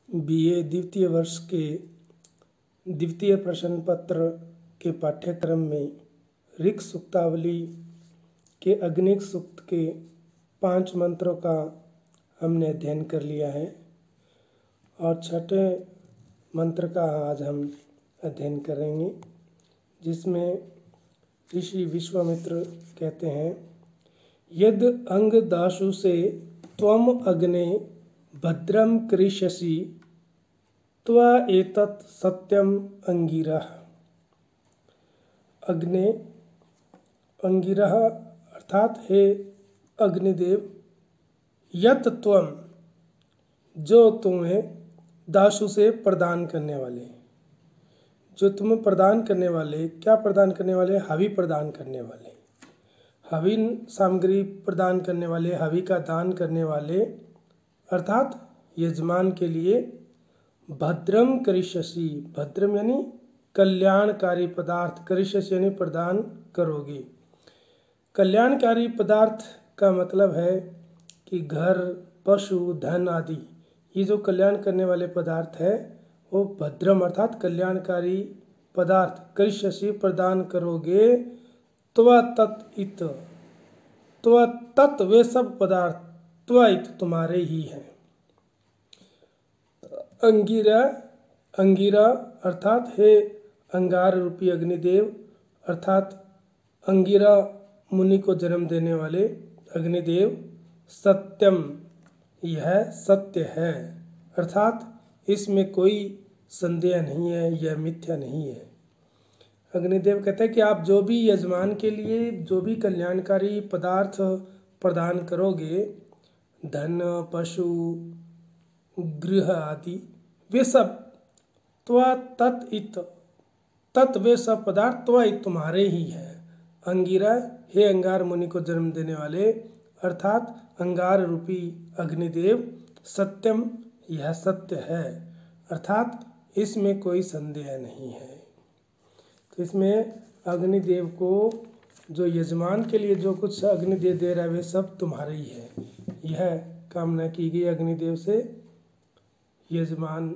BA द्वितीय वर्ष के द्वितीय प्रश्न पत्र के पाठ्यक्रम में ऋक् सूक्तावली के अग्निक सूक्त के 5 मंत्रों का हमने अध्ययन कर लिया है और छठे मंत्र का आज हम अध्ययन करेंगे, जिसमें ऋषि विश्वामित्र कहते हैं, यद अंग दाशु से त्वम अग्ने भद्रम करिष्यसि त्वा एतत् सत्यम अंगिरः। अग्ने अंगिरः अर्थात हे अग्निदेव, यत त्वम जो तुम्हें दाशु से प्रदान करने वाले, जो तुम्हें प्रदान करने वाले, क्या प्रदान करने वाले? हवि प्रदान करने वाले, हविन सामग्री प्रदान करने वाले, हवि का दान करने वाले अर्थात यजमान के लिए भद्रम करिष्यसि, भद्रम यानी कल्याणकारी पदार्थ, करिष्यसि यानी प्रदान करोगे। कल्याणकारी पदार्थ का मतलब है कि घर, पशु, धन आदि, ये जो कल्याण करने वाले पदार्थ है वो भद्रम अर्थात कल्याणकारी पदार्थ करिष्यसि प्रदान करोगे। त्व तत् इत, त्व तत् वे सब पदार्थ, त्व इत तुम्हारे ही हैं। अंगिरा, अंगिरा अर्थात हे अंगार रूपी अग्निदेव, अर्थात अंगिरा मुनि को जन्म देने वाले अग्निदेव, सत्यम यह सत्य है, अर्थात इसमें कोई संदेह नहीं है, यह मिथ्या नहीं है। अग्निदेव कहते हैं कि आप जो भी यजमान के लिए जो भी कल्याणकारी पदार्थ प्रदान करोगे, धन, पशु, गृह आदि, वे सब त्वा तत् इत, तत् वे सब पदार्थ त्वा इत तुम्हारे ही है। अंगिरा हे अंगार मुनि को जन्म देने वाले अर्थात अंगार रूपी अग्निदेव, सत्यम यह सत्य है, अर्थात इसमें कोई संदेह नहीं है। तो इसमें अग्निदेव को जो यजमान के लिए जो कुछ अग्निदेव दे रहा है वे सब तुम्हारे ही है, यह कामना की गई अग्निदेव से यजमान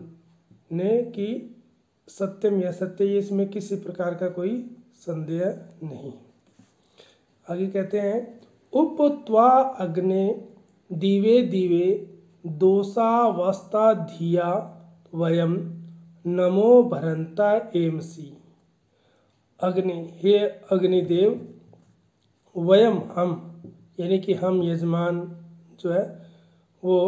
ने कि सत्यम यह सत्य, इसमें किसी प्रकार का कोई संदेह नहीं। आगे कहते हैं, उप त्वा अग्ने दिवे दिवे दोषावस्था धिया वयम नमो भरंता एमसी। अग्नि हे अग्निदेव, वयम हम यानी कि हम यजमान जो है वो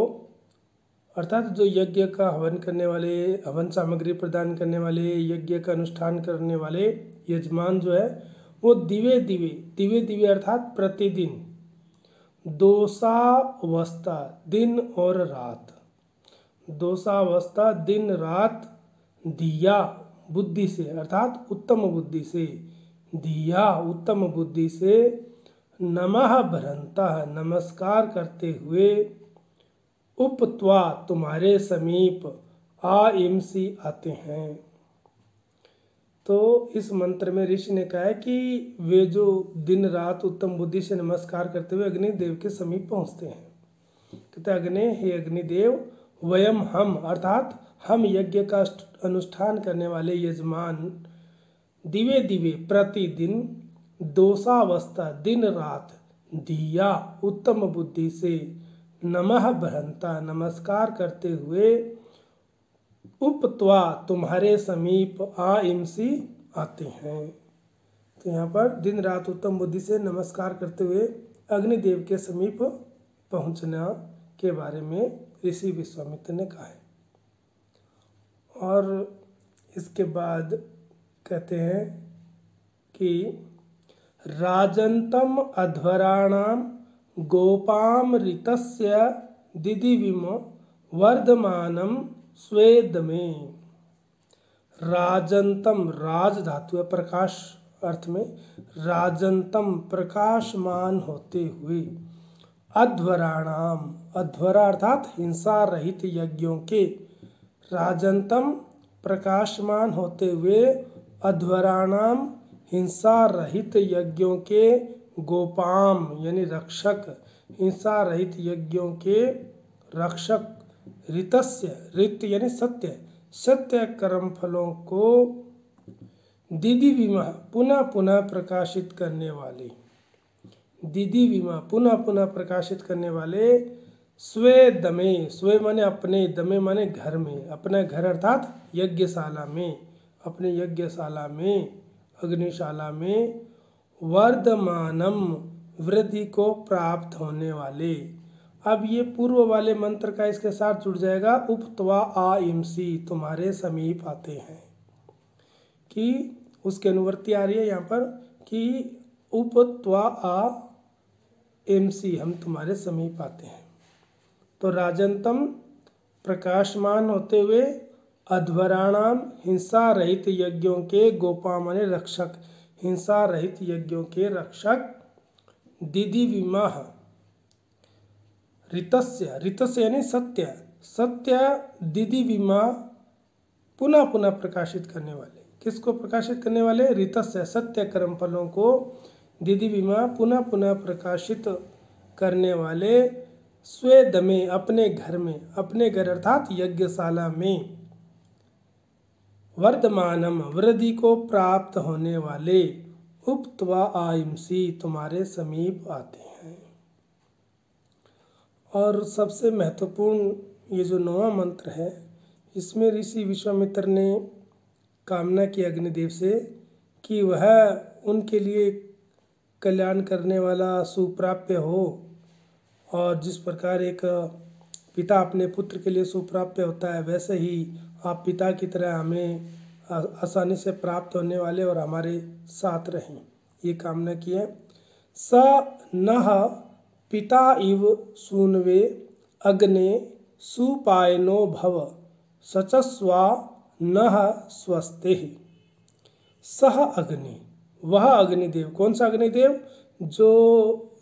अर्थात जो यज्ञ का हवन करने वाले, हवन सामग्री प्रदान करने वाले, यज्ञ का अनुष्ठान करने वाले यजमान जो है वो दिवे दिवे, दिवे दिवे अर्थात प्रतिदिन, दोषावस्था दिन और रात, दोषावस्था दिन रात, दिया बुद्धि से अर्थात उत्तम बुद्धि से, दिया उत्तम बुद्धि से, नमः भरंतः नमस्कार करते हुए, उपत्वा तुम्हारे समीप, आइमसी आते हैं। तो इस मंत्र में ऋषि ने कहा है कि वे जो दिन रात उत्तम बुद्धि से नमस्कार करते हुए अग्निदेव के समीप पहुँचते हैं। कहते अग्नि हे अग्निदेव, वयम हम अर्थात हम यज्ञ का अनुष्ठान करने वाले यजमान, दिवे दिवे प्रतिदिन, दोषावस्था दिन रात, दिया उत्तम बुद्धि से, नमः भरंता नमस्कार करते हुए, उपत्वा तुम्हारे समीप, आइमसी आते हैं। तो यहाँ पर दिन रात उत्तम बुद्धि से नमस्कार करते हुए अग्निदेव के समीप पहुँचना के बारे में ऋषि विश्वामित्र ने कहा है। और इसके बाद कहते हैं कि राजन्तम अध्वराणाम गोपामृतस्य दिदिविम वर्धमानम स्वेदमे। राजन्तम राज धातु है प्रकाश अर्थ में, राजन्तम प्रकाशमान होते हुए, अध्वराणाम अध्वरा अर्थात हिंसा रहित यज्ञों के, राजन्तम प्रकाशमान होते हुए, अध्वराणाम हिंसा रहित यज्ञों के, गोपाम यानी रक्षक, हिंसा रहित यज्ञों के रक्षक ऋतस्य, ऋत यानी सत्य, सत्य कर्म फलों को दिदिविमा पुनः पुनः प्रकाशित करने वाले, दिदिविमा पुनः पुनः प्रकाशित करने वाले, स्वे दमे, स्वे माने अपने, दमे माने घर में, अपना घर अर्थात यज्ञशाला में, अपने यज्ञशाला में, अग्निशाला में, वर्धमानम वृद्धि को प्राप्त होने वाले। अब ये पूर्व वाले मंत्र का इसके साथ जुड़ जाएगा, उपत्वा आइमसी, तुम्हारे समीप आते हैं, कि उसके अनुवर्ती आ रही है यहाँ पर कि उपत्वा आ एमसी, हम तुम्हारे समीप आते हैं। तो राजंतम प्रकाशमान होते हुए अध्वराणाम हिंसा रहित यज्ञों के गोपा माने रक्षक, हिंसा रहित यज्ञों के रक्षक, दिदिविमाह ऋतस्य, ऋतस्य यानी सत्य, सत्य दिदिविमा पुनः पुनः प्रकाशित करने वाले, किसको प्रकाशित करने वाले? ऋतस्य, सत्य कर्म फलों को, दिदिविमा पुनः पुनः प्रकाशित करने वाले, स्वेदमे अपने घर में, अपने घर अर्थात यज्ञशाला में, वर्धमानम वृद्धि को प्राप्त होने वाले, उपत्वा आइमसी तुम्हारे समीप आते हैं। और सबसे महत्वपूर्ण ये जो 9वां मंत्र है, इसमें ऋषि विश्वामित्र ने कामना की अग्निदेव से कि वह उनके लिए कल्याण करने वाला सुप्राप्य हो, और जिस प्रकार एक पिता अपने पुत्र के लिए सुप्राप्य होता है, वैसे ही आप पिता की तरह हमें आसानी से प्राप्त होने वाले और हमारे साथ रहें, ये कामना की है। स नः पिता इव सूनवे अग्ने सुपायनो भव सचस्वा नः स्वस्ते। सह अग्नि, वह अग्निदेव, कौन सा अग्निदेव? जो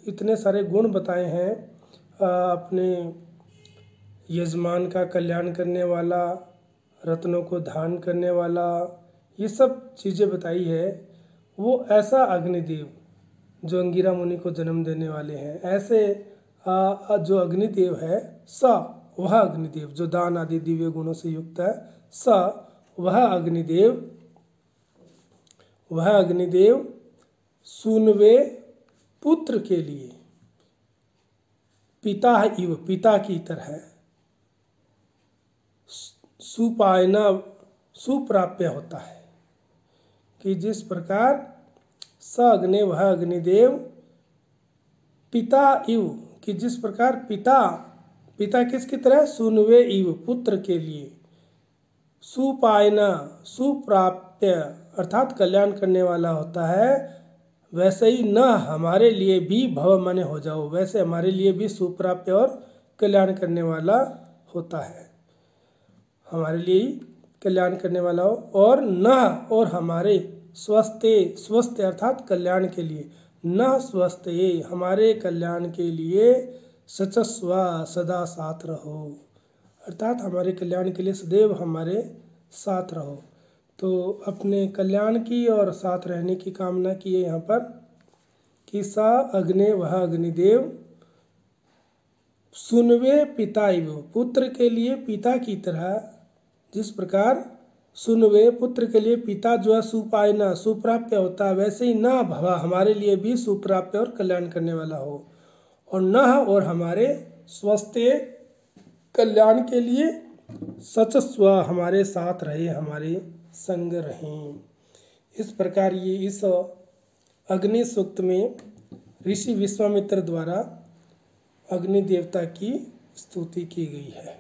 इतने सारे गुण बताए हैं, अपने यजमान का कल्याण करने वाला, रत्नों को धारण करने वाला, ये सब चीज़ें बताई है, वो ऐसा अग्निदेव जो अंगिरा मुनि को जन्म देने वाले हैं, ऐसे जो अग्निदेव है, स वह अग्निदेव जो दान आदि दिव्य गुणों से युक्त है, स वह अग्निदेव सूनवे पुत्र के लिए, पिता इव पिता की तरह, सुपायना सुप्राप्य होता है, कि जिस प्रकार स अग्नि वह अग्निदेव पिता इव, कि जिस प्रकार पिता, पिता किसकी तरह? सुनवे इव पुत्र के लिए, सुपायना सुप्राप्य अर्थात कल्याण करने वाला होता है, वैसे ही न हमारे लिए भी भव माने हो जाओ, वैसे हमारे लिए भी सुप्राप्य और कल्याण करने वाला होता है, हमारे लिए कल्याण करने वाला हो। और न और हमारे स्वस्थे, स्वस्थ अर्थात कल्याण के लिए, न स्वस्थे हमारे कल्याण के लिए, सचस्व सदा साथ रहो, अर्थात हमारे कल्याण के लिए सदैव हमारे साथ रहो। तो अपने कल्याण की और साथ रहने की कामना की है यहाँ पर, कि सा अग्नि वह अग्निदेव सुनवे पिता इव पुत्र के लिए पिता की तरह, जिस प्रकार सुनवे पुत्र के लिए पिता जो है सुपायना सुप्राप्य होता है, वैसे ही न भवा हमारे लिए भी सुप्राप्य और कल्याण करने वाला हो, और न और हमारे स्वस्थे कल्याण के लिए सचस्व हमारे साथ रहे, हमारे संग रहें। इस प्रकार ये इस अग्नि सूक्त में ऋषि विश्वामित्र द्वारा अग्नि देवता की स्तुति की गई है।